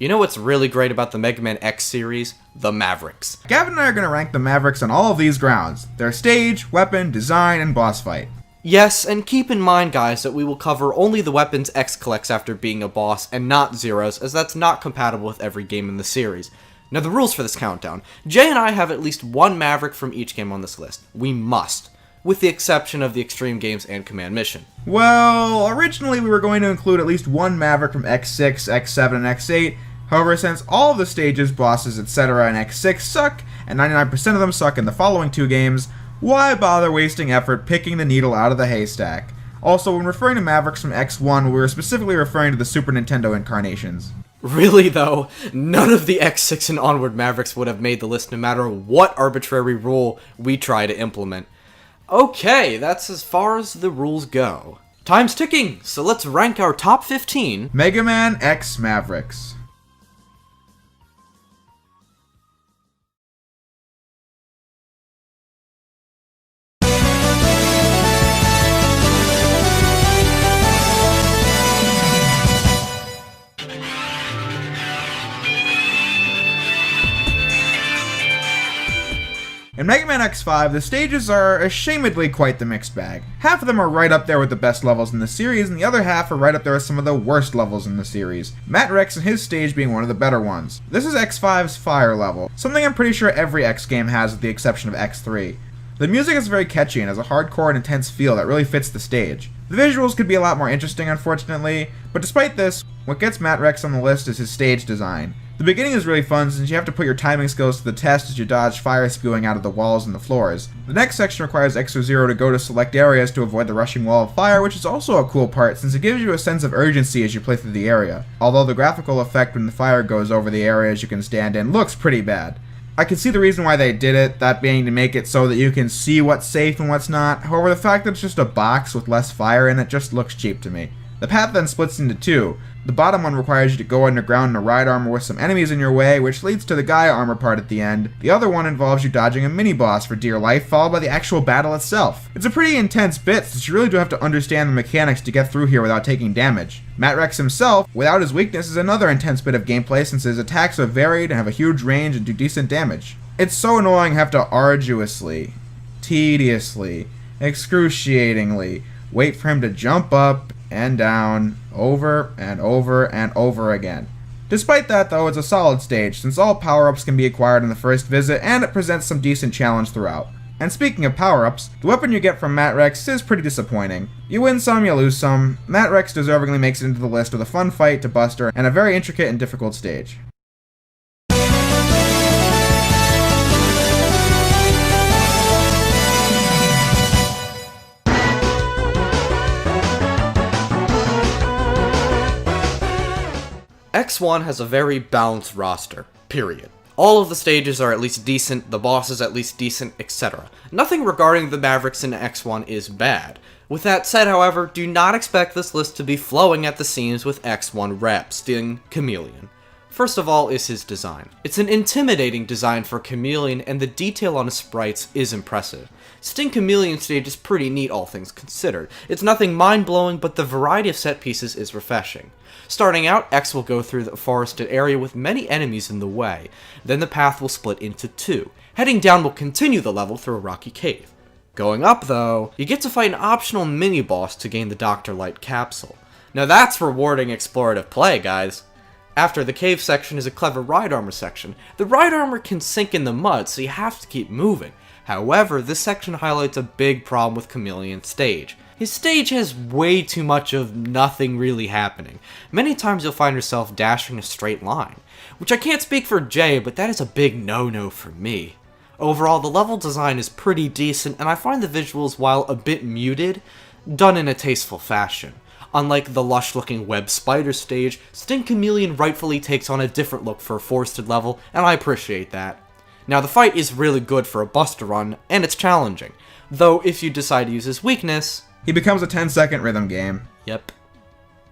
You know what's really great about the Mega Man X series? The Mavericks. Gavin and I are going to rank the Mavericks on all of these grounds: their stage, weapon, design, and boss fight. Yes, and keep in mind, guys, that we will cover only the weapons X collects after being a boss, and not Zero's, as that's not compatible with every game in the series. Now, the rules for this countdown. Jay and I have at least one Maverick from each game on this list. We must, with the exception of the Extreme Games and Command Mission. Well, originally we were going to include at least one Maverick from X6, X7, and X8. However, since all of the stages, bosses, etc. in X6 suck, and 99% of them suck in the following two games, why bother wasting effort picking the needle out of the haystack? Also, when referring to Mavericks from X1, we were specifically referring to the Super Nintendo incarnations. Really, though, none of the X6 and onward Mavericks would have made the list no matter what arbitrary rule we try to implement. Okay, that's as far as the rules go. Time's ticking, so let's rank our top 15. Mega Man X Mavericks. In Mega Man X5, the stages are ashamedly quite the mixed bag. Half of them are right up there with the best levels in the series, and the other half are right up there with some of the worst levels in the series. Mattrex and his stage being one of the better ones. This is X5's fire level, something I'm pretty sure every X game has with the exception of X3. The music is very catchy and has a hardcore and intense feel that really fits the stage. The visuals could be a lot more interesting, unfortunately, but despite this, what gets Mattrex on the list is his stage design. The beginning is really fun since you have to put your timing skills to the test as you dodge fire spewing out of the walls and the floors. The next section requires X or Zero to go to select areas to avoid the rushing wall of fire, which is also a cool part since it gives you a sense of urgency as you play through the area. Although the graphical effect when the fire goes over the areas you can stand in looks pretty bad. I can see the reason why they did it, that being to make it so that you can see what's safe and what's not. However, the fact that it's just a box with less fire in it just looks cheap to me. The path then splits into two. The bottom one requires you to go underground in a ride armor with some enemies in your way, which leads to the Gaia armor part at the end. The other one involves you dodging a mini-boss for dear life, followed by the actual battle itself. It's a pretty intense bit, since you really do have to understand the mechanics to get through here without taking damage. Mattrex himself, without his weakness, is another intense bit of gameplay since his attacks are varied and have a huge range and do decent damage. It's so annoying to have to arduously, tediously, excruciatingly wait for him to jump up and down, over and over and over again. Despite that though, it's a solid stage, since all power-ups can be acquired on the first visit, and it presents some decent challenge throughout. And speaking of power-ups, the weapon you get from Mattrex is pretty disappointing. You win some, you lose some. Mattrex deservingly makes it into the list with a fun fight to Buster, and a very intricate and difficult stage. X1 has a very balanced roster, period. All of the stages are at least decent, the bosses at least decent, etc. Nothing regarding the Mavericks in X1 is bad. With that said, however, do not expect this list to be flowing at the seams with X1 rep, Sting Chameleon. First of all is his design. It's an intimidating design for Chameleon, and the detail on his sprites is impressive. Sting Chameleon's stage is pretty neat, all things considered. It's nothing mind-blowing, but the variety of set pieces is refreshing. Starting out, X will go through the forested area with many enemies in the way. Then the path will split into two. Heading down will continue the level through a rocky cave. Going up, though, you get to fight an optional mini-boss to gain the Dr. Light capsule. Now that's rewarding explorative play, guys. After the cave section is a clever ride armor section. The ride armor can sink in the mud, so you have to keep moving. However, this section highlights a big problem with Chameleon's stage. His stage has way too much of nothing really happening. Many times you'll find yourself dashing a straight line. Which I can't speak for Jay, but that is a big no-no for me. Overall, the level design is pretty decent, and I find the visuals, while a bit muted, done in a tasteful fashion. Unlike the lush-looking web spider stage, Sting Chameleon rightfully takes on a different look for a forested level, and I appreciate that. Now, the fight is really good for a Buster run, and it's challenging. Though, if you decide to use his weakness, he becomes a 10-second rhythm game. Yep.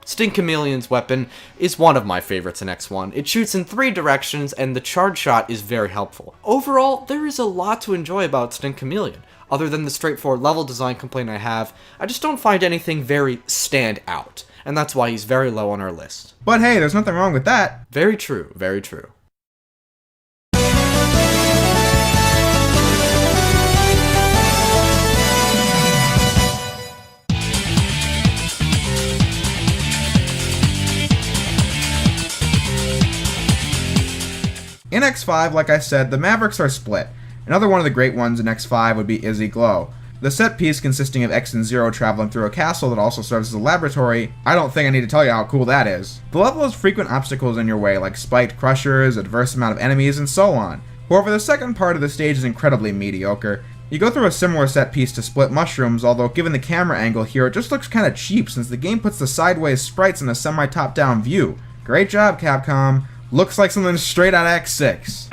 Sting Chameleon's weapon is one of my favorites in X1. It shoots in 3 directions, and the charge shot is very helpful. Overall, there is a lot to enjoy about Sting Chameleon. Other than the straightforward level design complaint I have, I just don't find anything very stand out. and that's why he's very low on our list. But hey, there's nothing wrong with that. Very true, very true. In X5, like I said, the Mavericks are split. Another one of the great ones in X5 would be Izzy Glow. The set piece consisting of X and Zero traveling through a castle that also serves as a laboratory, I don't think I need to tell you how cool that is. The level has frequent obstacles in your way, like spiked crushers, a diverse amount of enemies, and so on. However, the second part of the stage is incredibly mediocre. You go through a similar set piece to Split Mushrooms, although given the camera angle here, it just looks kinda cheap since the game puts the sideways sprites in a semi-top down view. Great job, Capcom. Looks like something straight out of X6.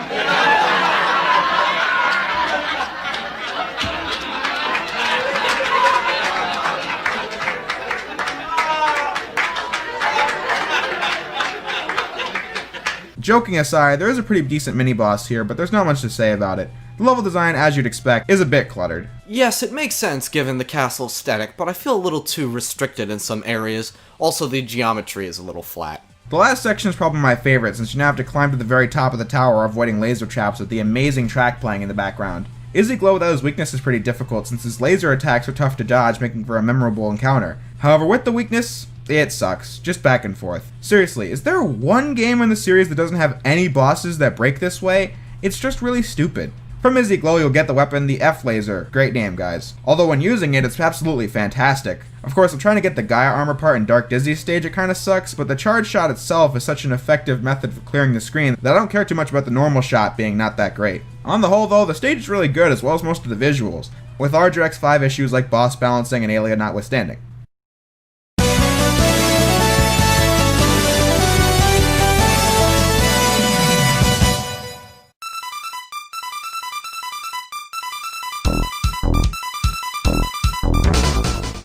Joking aside, there is a pretty decent mini-boss here, but there's not much to say about it. The level design, as you'd expect, is a bit cluttered. Yes, it makes sense given the castle aesthetic, but I feel a little too restricted in some areas. Also, the geometry is a little flat. The last section is probably my favorite, since you now have to climb to the very top of the tower avoiding laser traps with the amazing track playing in the background. Izzy Glow without his weakness is pretty difficult, since his laser attacks are tough to dodge, making for a memorable encounter. However, with the weakness, it sucks. Just back and forth. Seriously, is there one game in the series that doesn't have any bosses that break this way? It's just really stupid. From Izzy Glow, you'll get the weapon, the F-Laser. Great name, guys. Although when using it, it's absolutely fantastic. Of course, I'm trying to get the Gaia armor part in Dark Dizzy's stage, it kinda sucks, but the charge shot itself is such an effective method for clearing the screen that I don't care too much about the normal shot being not that great. On the whole, though, the stage is really good as well as most of the visuals, with larger X5 issues like boss balancing and Alien notwithstanding.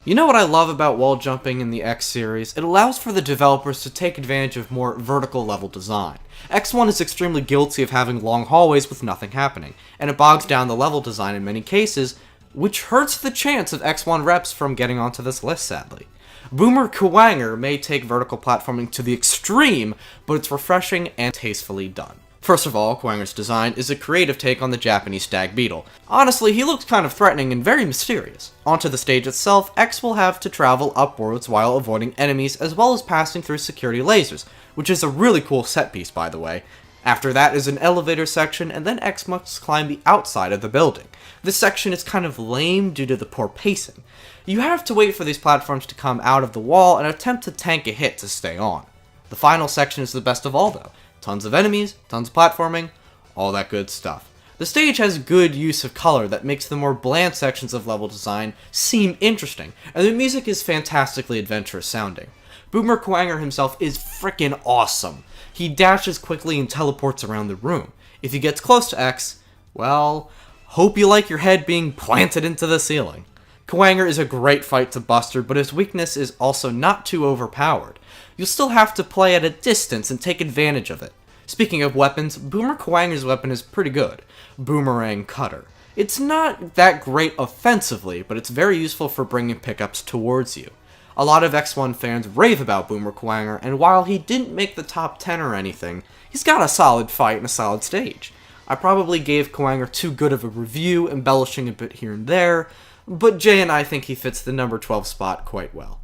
You know what I love about wall jumping in the X series? It allows for the developers to take advantage of more vertical level design. X1 is extremely guilty of having long hallways with nothing happening, and it bogs down the level design in many cases, which hurts the chance of X1 reps from getting onto this list, sadly. Boomer Kuwanger may take vertical platforming to the extreme, but it's refreshing and tastefully done. First of all, Kuwanger's design is a creative take on the Japanese Stag Beetle. Honestly, he looks kind of threatening and very mysterious. Onto the stage itself, X will have to travel upwards while avoiding enemies as well as passing through security lasers, which is a really cool set piece, by the way. After that is an elevator section, and then X must climb the outside of the building. This section is kind of lame due to the poor pacing. You have to wait for these platforms to come out of the wall and attempt to tank a hit to stay on. The final section is the best of all, though. Tons of enemies, tons of platforming, all that good stuff. The stage has good use of color that makes the more bland sections of level design seem interesting, and the music is fantastically adventurous sounding. Boomer Kuwanger himself is frickin' awesome. He dashes quickly and teleports around the room. If he gets close to X, well, hope you like your head being planted into the ceiling. Kuwanger is a great fight to Buster, but his weakness is also not too overpowered. You'll still have to play at a distance and take advantage of it. Speaking of weapons, Boomer Kuwanger's weapon is pretty good. Boomerang Cutter. It's not that great offensively, but it's very useful for bringing pickups towards you. A lot of X1 fans rave about Boomer Kuwanger, and while he didn't make the top 10 or anything, he's got a solid fight and a solid stage. I probably gave Kuwanger too good of a review, embellishing a bit here and there, but Jay and I think he fits the number 12 spot quite well.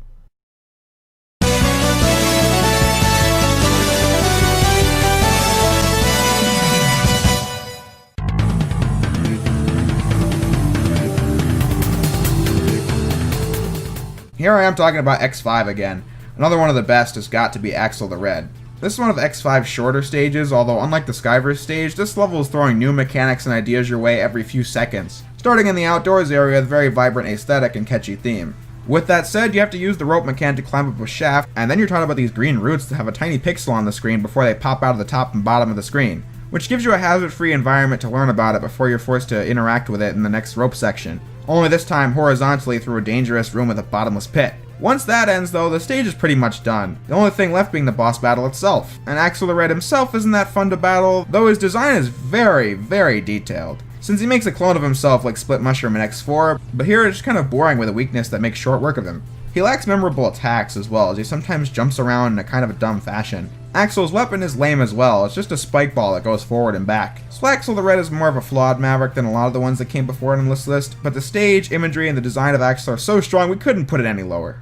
Here I am talking about X5 again. Another one of the best has got to be Axel the Red. This is one of X5's shorter stages, although unlike the Skyverse stage, this level is throwing new mechanics and ideas your way every few seconds, starting in the outdoors area with a very vibrant aesthetic and catchy theme. With that said, you have to use the rope mechanic to climb up a shaft, and then you're taught about these green roots that have a tiny pixel on the screen before they pop out of the top and bottom of the screen, which gives you a hazard-free environment to learn about it before you're forced to interact with it in the next rope section, only this time horizontally through a dangerous room with a bottomless pit. Once that ends though, the stage is pretty much done, the only thing left being the boss battle itself, and Axel the Red himself isn't that fun to battle, though his design is very, very detailed, since he makes a clone of himself like Split Mushroom in X4, but here it's just kind of boring with a weakness that makes short work of him. He lacks memorable attacks as well, as he sometimes jumps around in a kind of a dumb fashion. Axel's weapon is lame as well, it's just a spike ball that goes forward and back. So Axel the Red is more of a flawed Maverick than a lot of the ones that came before it on this list, but the stage, imagery, and the design of Axel are so strong we couldn't put it any lower.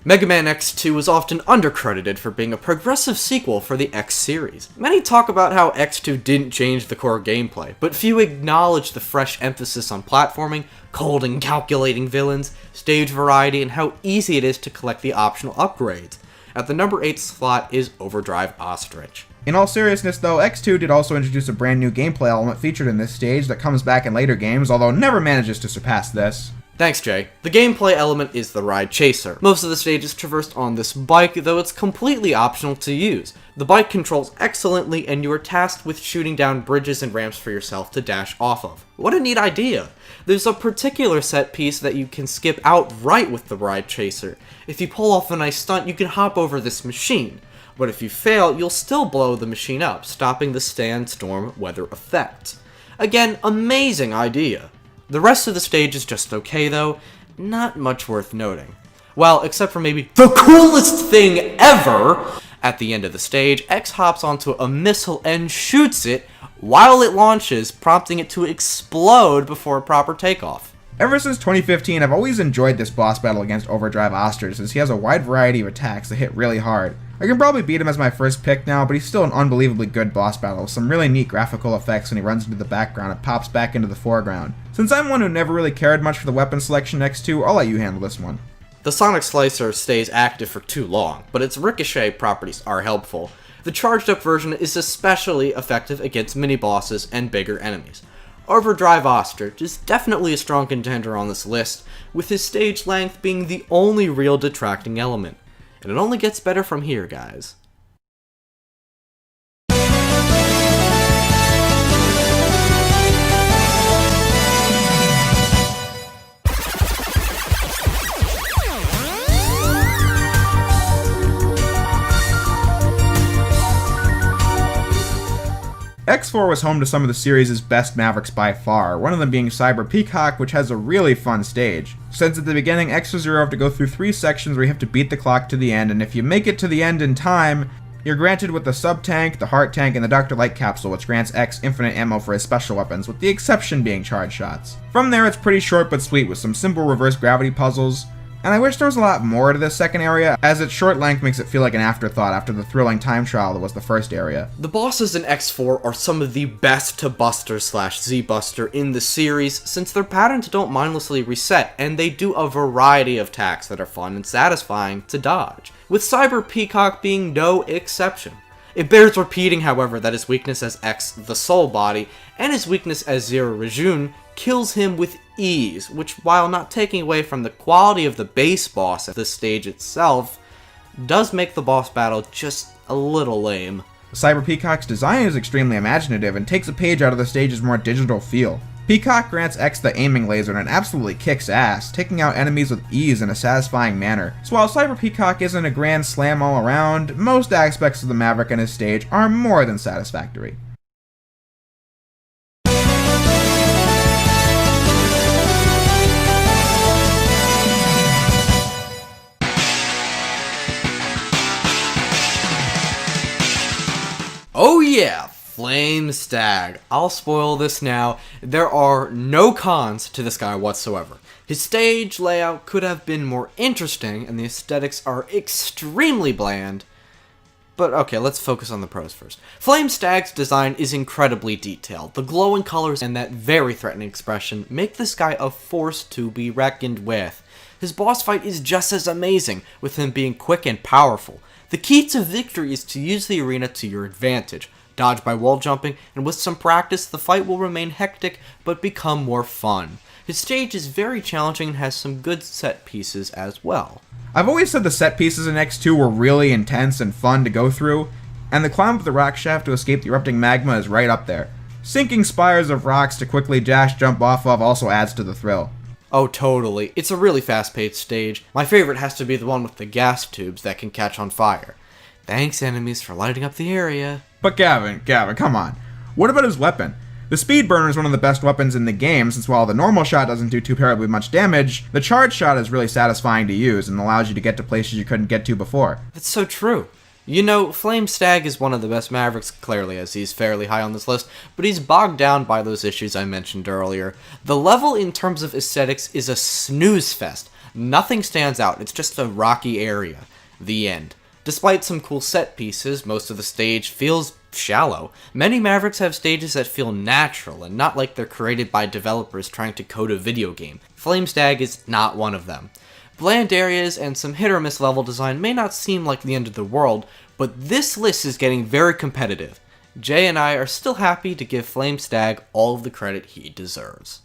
Mega Man X2 is often undercredited for being a progressive sequel for the X series. Many talk about how X2 didn't change the core gameplay, but few acknowledge the fresh emphasis on platforming, cold and calculating villains, stage variety, and how easy it is to collect the optional upgrades. At the number 8 slot is Overdrive Ostrich. In all seriousness though, X2 did also introduce a brand new gameplay element featured in this stage that comes back in later games, although never manages to surpass this. Thanks, Jay. The gameplay element is the Ride Chaser. Most of the stage is traversed on this bike, though it's completely optional to use. The bike controls excellently, and you are tasked with shooting down bridges and ramps for yourself to dash off of. What a neat idea! There's a particular set piece that you can skip outright with the Ride Chaser. If you pull off a nice stunt, you can hop over this machine. But if you fail, you'll still blow the machine up, stopping the sandstorm weather effect. Again, amazing idea. The rest of the stage is just okay though, not much worth noting. Well, except for maybe the coolest thing ever! At the end of the stage, X hops onto a missile and shoots it while it launches, prompting it to explode before a proper takeoff. Ever since 2015, I've always enjoyed this boss battle against Overdrive Ostrich, since he has a wide variety of attacks that hit really hard. I can probably beat him as my first pick now, but he's still an unbelievably good boss battle, with some really neat graphical effects when he runs into the background and pops back into the foreground. Since I'm one who never really cared much for the weapon selection X2, I'll let you handle this one. The Sonic Slicer stays active for too long, but its ricochet properties are helpful. The charged up version is especially effective against mini-bosses and bigger enemies. Overdrive Ostrich is definitely a strong contender on this list, with his stage length being the only real detracting element. And it only gets better from here, guys. X4 was home to some of the series' best Mavericks by far, one of them being Cyber Peacock, which has a really fun stage. Since at the beginning, X0 have to go through 3 sections where you have to beat the clock to the end, and if you make it to the end in time, you're granted with the Sub-Tank, the Heart Tank, and the Dr. Light Capsule, which grants X infinite ammo for his special weapons, with the exception being charge shots. From there, it's pretty short but sweet, with some simple reverse gravity puzzles. And I wish there was a lot more to this second area, as its short length makes it feel like an afterthought after the thrilling time trial that was the first area. The bosses in X4 are some of the best to Buster/Z-Buster in the series, since their patterns don't mindlessly reset, and they do a variety of attacks that are fun and satisfying to dodge, with Cyber Peacock being no exception. It bears repeating, however, that his weakness as X, the Soul Body, and his weakness as Zero Rajoon kills him with ease, which, while not taking away from the quality of the base boss at the stage itself, does make the boss battle just a little lame. Cyber Peacock's design is extremely imaginative and takes a page out of the stage's more digital feel. Peacock grants X the aiming laser and absolutely kicks ass, taking out enemies with ease in a satisfying manner. So while Cyber Peacock isn't a grand slam all around, most aspects of the Maverick and his stage are more than satisfactory. Oh yeah, Flame Stag. I'll spoil this now. There are no cons to this guy whatsoever. His stage layout could have been more interesting, and the aesthetics are extremely bland. But okay, let's focus on the pros first. Flame Stag's design is incredibly detailed. The glowing colors and that very threatening expression make this guy a force to be reckoned with. His boss fight is just as amazing, with him being quick and powerful. The key to victory is to use the arena to your advantage. Dodge by wall jumping, and with some practice, the fight will remain hectic, but become more fun. His stage is very challenging and has some good set pieces as well. I've always said the set pieces in X2 were really intense and fun to go through, and the climb up the rock shaft to escape the erupting magma is right up there. Sinking spires of rocks to quickly dash jump off of also adds to the thrill. Oh, totally. It's a really fast-paced stage. My favorite has to be the one with the gas tubes that can catch on fire. Thanks, enemies, for lighting up the area. But Gavin, come on. What about his weapon? The Speed Burner is one of the best weapons in the game, since while the normal shot doesn't do too terribly much damage, the charge shot is really satisfying to use and allows you to get to places you couldn't get to before. That's so true. You know, Flame Stag is one of the best Mavericks, clearly, as he's fairly high on this list, but he's bogged down by those issues I mentioned earlier. The level in terms of aesthetics is a snooze fest. Nothing stands out, it's just a rocky area. The end. Despite some cool set pieces, most of the stage feels shallow. Many Mavericks have stages that feel natural and not like they're created by developers trying to code a video game. Flame Stag is not one of them. Bland areas and some hit or miss level design may not seem like the end of the world, but this list is getting very competitive. Jay and I are still happy to give Flame Stag all of the credit he deserves.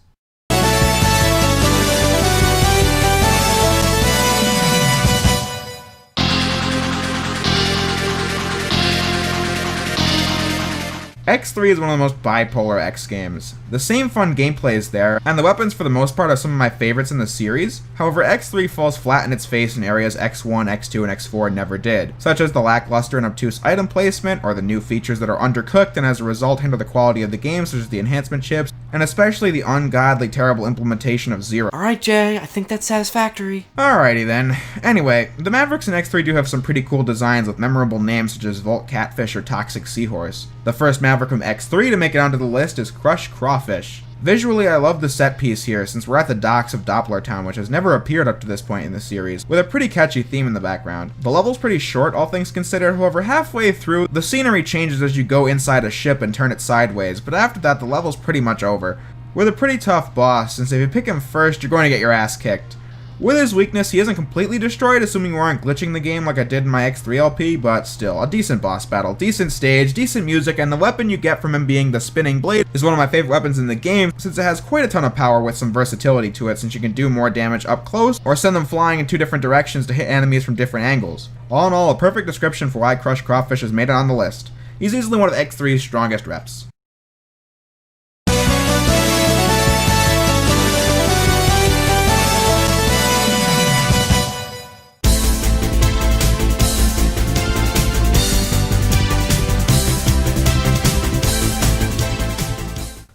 X3 is one of the most bipolar X games. The same fun gameplay is there, and the weapons for the most part are some of my favorites in the series. However, X3 falls flat in its face in areas X1, X2, and X4 never did, such as the lackluster and obtuse item placement, or the new features that are undercooked and as a result hinder the quality of the game, such as the enhancement chips, and especially the ungodly terrible implementation of Zero. Alright Jay, I think that's satisfactory. Alrighty then. Anyway, the Mavericks in X3 do have some pretty cool designs with memorable names such as Volt Catfish or Toxic Seahorse. The first Maverick from X3 to make it onto the list is Crawfish. Visually, I love the set piece here, since we're at the docks of Doppler Town, which has never appeared up to this point in the series, with a pretty catchy theme in the background. The level's pretty short, all things considered, however, halfway through, the scenery changes as you go inside a ship and turn it sideways, but after that, the level's pretty much over. With a pretty tough boss, since if you pick him first, you're going to get your ass kicked. With his weakness, he isn't completely destroyed, assuming you aren't glitching the game like I did in my X3 LP, but still, a decent boss battle, decent stage, decent music, and the weapon you get from him being the spinning blade is one of my favorite weapons in the game, since it has quite a ton of power with some versatility to it, since you can do more damage up close, or send them flying in two different directions to hit enemies from different angles. All in all, a perfect description for why Crawfish has made it on the list. He's easily one of X3's strongest reps.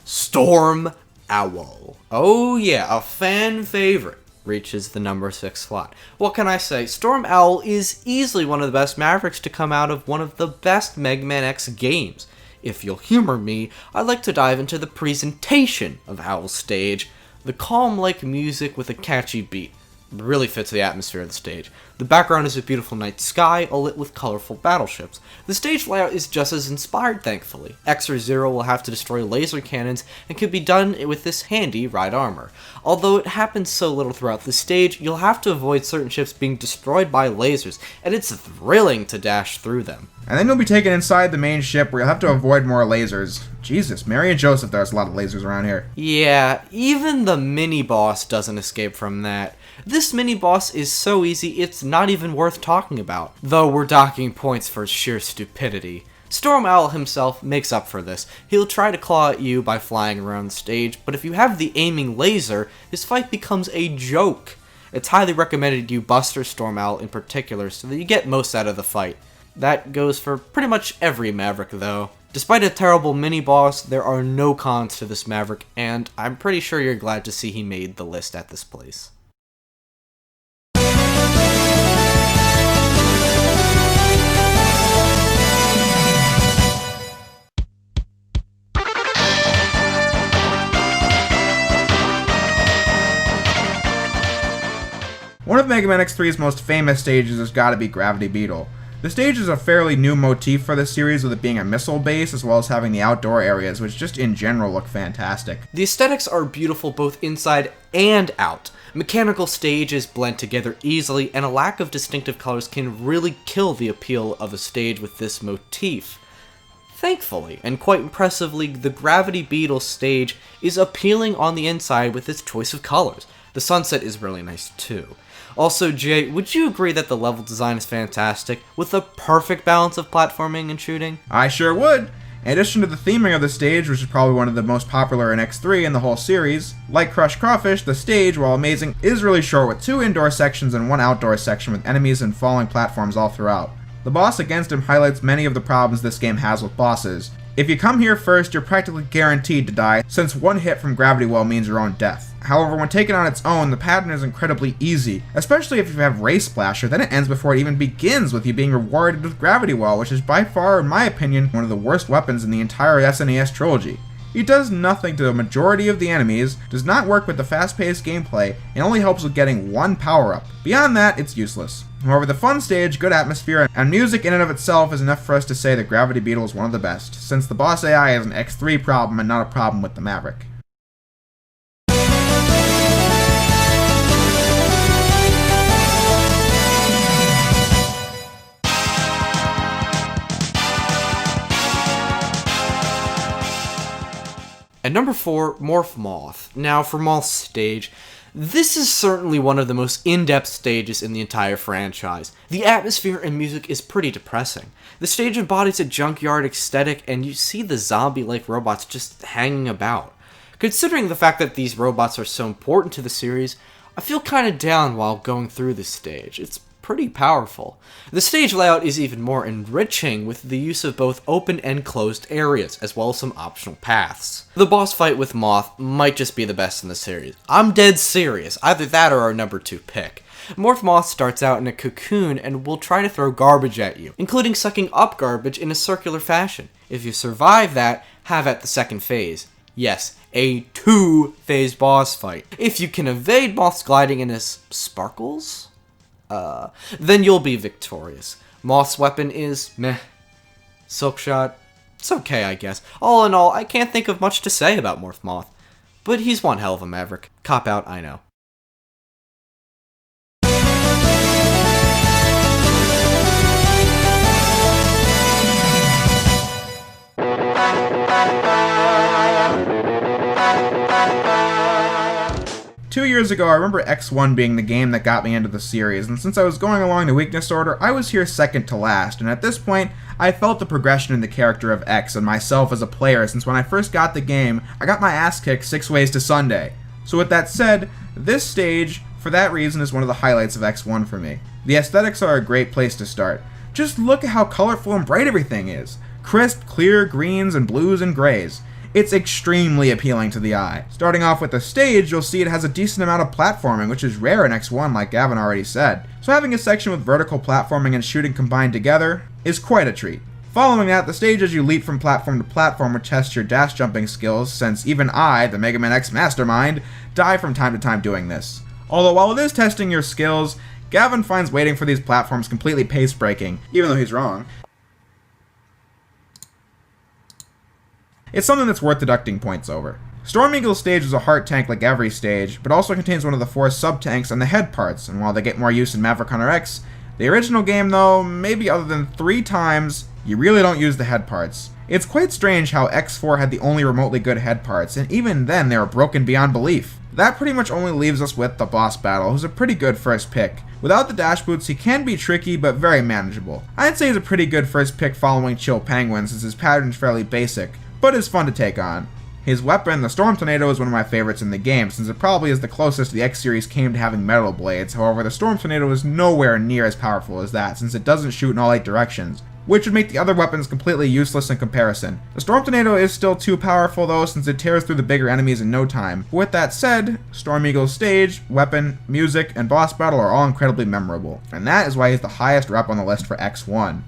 Storm Owl. Oh yeah, a fan favorite reaches the number 6 slot. What can I say? Storm Owl is easily one of the best Mavericks to come out of one of the best Mega Man X games. If you'll humor me, I'd like to dive into the presentation of Owl's stage. The calm-like music with a catchy beat really fits the atmosphere of the stage. The background is a beautiful night sky, all lit with colorful battleships. The stage layout is just as inspired, thankfully. X or Zero will have to destroy laser cannons, and can be done with this handy ride armor. Although it happens so little throughout the stage, you'll have to avoid certain ships being destroyed by lasers, and it's thrilling to dash through them. And then you'll be taken inside the main ship where you'll have to avoid more lasers. Jesus, Mary and Joseph, there's a lot of lasers around here. Yeah, even the mini-boss doesn't escape from that. This mini-boss is so easy, it's not even worth talking about, though we're docking points for sheer stupidity. Storm Owl himself makes up for this. He'll try to claw at you by flying around the stage, but if you have the aiming laser, his fight becomes a joke. It's highly recommended you buster Storm Owl in particular so that you get most out of the fight. That goes for pretty much every Maverick though. Despite a terrible mini-boss, there are no cons to this Maverick, and I'm pretty sure you're glad to see he made the list at this place. One of Mega Man X3's most famous stages has got to be Gravity Beetle. The stage is a fairly new motif for this series, with it being a missile base as well as having the outdoor areas, which just in general look fantastic. The aesthetics are beautiful both inside and out. Mechanical stages blend together easily, and a lack of distinctive colors can really kill the appeal of a stage with this motif. Thankfully, and quite impressively, the Gravity Beetle stage is appealing on the inside with its choice of colors. The sunset is really nice too. Also, Jay, would you agree that the level design is fantastic, with a perfect balance of platforming and shooting? I sure would. In addition to the theming of the stage, which is probably one of the most popular in X3 in the whole series, like Crawfish, the stage, while amazing, is really short with 2 indoor sections and 1 outdoor section with enemies and falling platforms all throughout. The boss against him highlights many of the problems this game has with bosses. If you come here first, you're practically guaranteed to die, since 1 hit from Gravity Well means your own death. However, when taken on its own, the pattern is incredibly easy, especially if you have Ray Splasher, then it ends before it even begins with you being rewarded with Gravity Well, which is by far, in my opinion, one of the worst weapons in the entire SNES trilogy. It does nothing to the majority of the enemies, does not work with the fast-paced gameplay, and only helps with getting 1 power-up. Beyond that, it's useless. However, the fun stage, good atmosphere, and music in and of itself is enough for us to say that Gravity Beetle is one of the best, since the boss AI is an X3 problem and not a problem with the Maverick. At number 4, Morph Moth. Now, for Moth's stage, this is certainly one of the most in-depth stages in the entire franchise. The atmosphere and music is pretty depressing. The stage embodies a junkyard aesthetic, and you see the zombie-like robots just hanging about. Considering the fact that these robots are so important to the series, I feel kinda down while going through this stage. It's pretty powerful. The stage layout is even more enriching with the use of both open and closed areas, as well as some optional paths. The boss fight with Moth might just be the best in the series. I'm dead serious, either that or our number 2 pick. Morph Moth starts out in a cocoon and will try to throw garbage at you, including sucking up garbage in a circular fashion. If you survive that, have at the second phase. Yes, a 2-phase boss fight. If you can evade Moth's gliding in his sparkles, then you'll be victorious. Moth's weapon is meh. Silk Shot, it's okay, I guess. All in all, I can't think of much to say about Morph Moth. But he's one hell of a Maverick. Cop out, I know. Two years ago, I remember X1 being the game that got me into the series, and since I was going along the weakness order, I was here second to last, and at this point, I felt the progression in the character of X and myself as a player, since when I first got the game, I got my ass kicked 6 ways to Sunday. So with that said, this stage, for that reason, is one of the highlights of X1 for me. The aesthetics are a great place to start. Just look at how colorful and bright everything is. Crisp, clear greens and blues and grays. It's extremely appealing to the eye. Starting off with the stage, you'll see it has a decent amount of platforming, which is rare in X1 like Gavin already said. So having a section with vertical platforming and shooting combined together is quite a treat. Following that, the stage as you leap from platform to platform will test your dash jumping skills, since even I, the Mega Man X mastermind, die from time to time doing this. Although while it is testing your skills, Gavin finds waiting for these platforms completely pace-breaking, even though he's wrong. It's something that's worth deducting points over. Storm Eagle's stage is a heart tank like every stage, but also contains one of the 4 sub-tanks and the head parts, and while they get more use in Maverick Hunter X, the original game though, maybe other than 3 times, you really don't use the head parts. It's quite strange how X4 had the only remotely good head parts, and even then they were broken beyond belief. That pretty much only leaves us with the boss battle, who's a pretty good first pick. Without the dash boots, he can be tricky, but very manageable. I'd say he's a pretty good first pick following Chill Penguin, since his pattern's fairly basic, but is fun to take on. His weapon, the Storm Tornado, is one of my favorites in the game, since it probably is the closest the X series came to having metal blades. However, the Storm Tornado is nowhere near as powerful as that, since it doesn't shoot in all 8 directions, which would make the other weapons completely useless in comparison. The Storm Tornado is still too powerful though, since it tears through the bigger enemies in no time. With that said, Storm Eagle's stage, weapon, music, and boss battle are all incredibly memorable, and that is why he's the highest rep on the list for X1.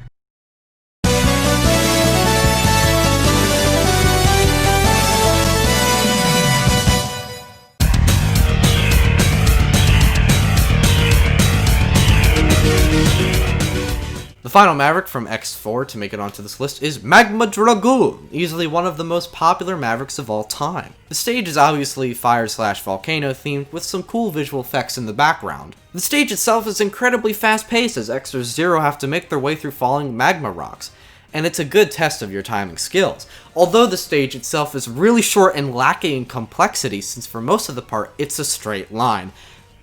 The final Maverick from X4 to make it onto this list is Magma Dragoon, easily one of the most popular Mavericks of all time. The stage is obviously fire/volcano themed with some cool visual effects in the background. The stage itself is incredibly fast paced as X or Zero have to make their way through falling magma rocks, and it's a good test of your timing skills. Although the stage itself is really short and lacking in complexity, since for most of the part it's a straight line.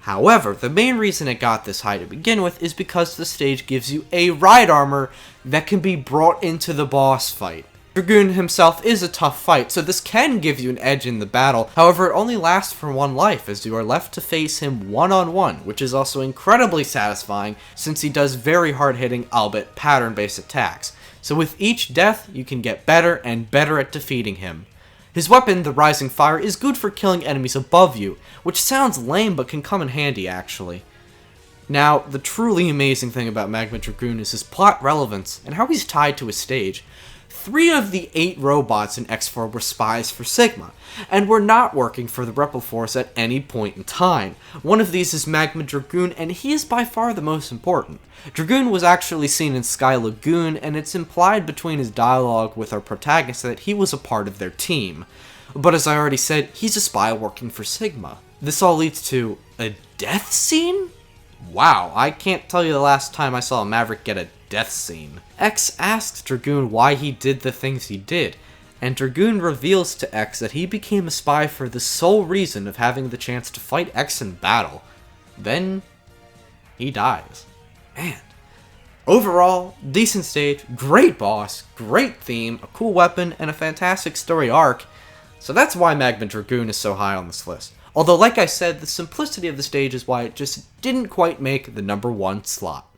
However, the main reason it got this high to begin with is because the stage gives you a ride armor that can be brought into the boss fight. Dragoon himself is a tough fight, so this can give you an edge in the battle. However, it only lasts for one life, as you are left to face him one-on-one, which is also incredibly satisfying since he does very hard-hitting, albeit pattern-based attacks. So with each death, you can get better and better at defeating him. His weapon, the Rising Fire, is good for killing enemies above you, which sounds lame but can come in handy actually. Now, the truly amazing thing about Magma Dragoon is his plot relevance and how he's tied to his stage. 3 of the 8 robots in X4 were spies for Sigma, and were not working for the Rebel Force at any point in time. One of these is Magma Dragoon, and he is by far the most important. Dragoon was actually seen in Sky Lagoon, and it's implied between his dialogue with our protagonist that he was a part of their team. But as I already said, he's a spy working for Sigma. This all leads to a death scene? Wow, I can't tell you the last time I saw a Maverick get a death scene. X asks Dragoon why he did the things he did, and Dragoon reveals to X that he became a spy for the sole reason of having the chance to fight X in battle. Then, he dies. Man. Overall, decent stage, great boss, great theme, a cool weapon, and a fantastic story arc. So that's why Magma Dragoon is so high on this list. Although, like I said, the simplicity of the stage is why it just didn't quite make the number 1 slot.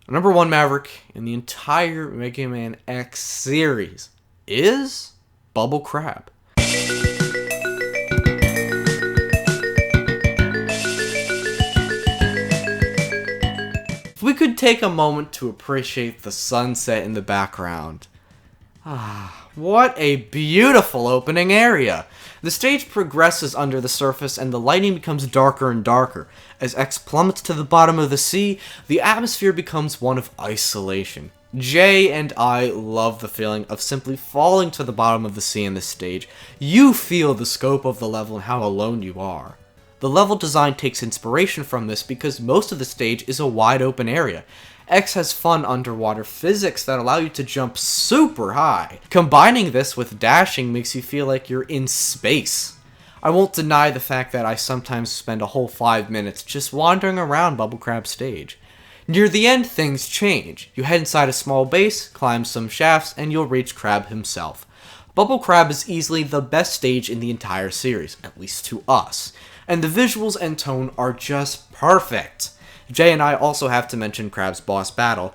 Number 1 Maverick in the entire Mega Man X series is Bubble Crab. If we could take a moment to appreciate the sunset in the background. What a beautiful opening area! The stage progresses under the surface and the lighting becomes darker and darker. As X plummets to the bottom of the sea, the atmosphere becomes one of isolation. Jay and I love the feeling of simply falling to the bottom of the sea in this stage. You feel the scope of the level and how alone you are. The level design takes inspiration from this because most of the stage is a wide open area. X has fun underwater physics that allow you to jump super high. Combining this with dashing makes you feel like you're in space. I won't deny the fact that I sometimes spend a whole 5 minutes just wandering around Bubble Crab's stage. Near the end, things change. You head inside a small base, climb some shafts, and you'll reach Crab himself. Bubble Crab is easily the best stage in the entire series, at least to us. And the visuals and tone are just perfect. Jay and I also have to mention Crab's boss battle.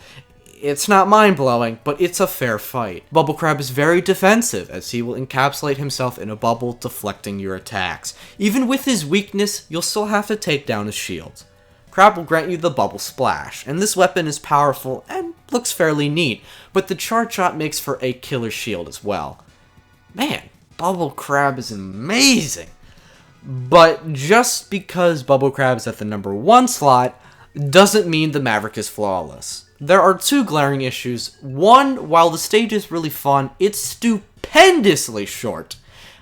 It's not mind-blowing, but it's a fair fight. Bubble Crab is very defensive, as he will encapsulate himself in a bubble, deflecting your attacks. Even with his weakness, you'll still have to take down his shield. Crab will grant you the Bubble Splash, and this weapon is powerful and looks fairly neat, but the charge shot makes for a killer shield as well. Man, Bubble Crab is amazing! But just because Bubble Crab is at the number 1 slot, doesn't mean the Maverick is flawless. There are 2 glaring issues. One, while the stage is really fun, it's stupendously short.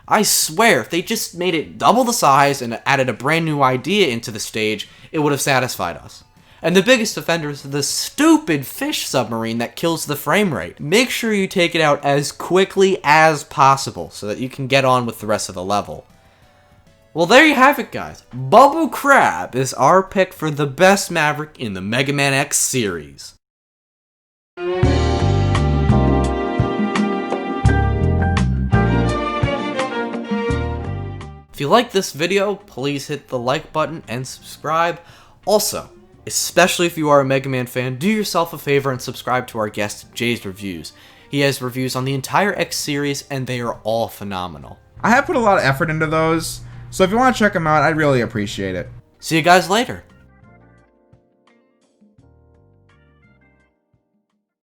I swear, if they just made it double the size and added a brand new idea into the stage, it would have satisfied us. And the biggest offender is the stupid fish submarine that kills the frame rate. Make sure you take it out as quickly as possible so that you can get on with the rest of the level. Well, there you have it, guys. Bubble Crab is our pick for the best Maverick in the Mega Man X series. If you like this video, please hit the like button and subscribe. Also, especially if you are a Mega Man fan, do yourself a favor and subscribe to our guest, Jay's Reviews. He has reviews on the entire X series, and they are all phenomenal. I have put a lot of effort into those, so if you want to check them out, I'd really appreciate it. See you guys later.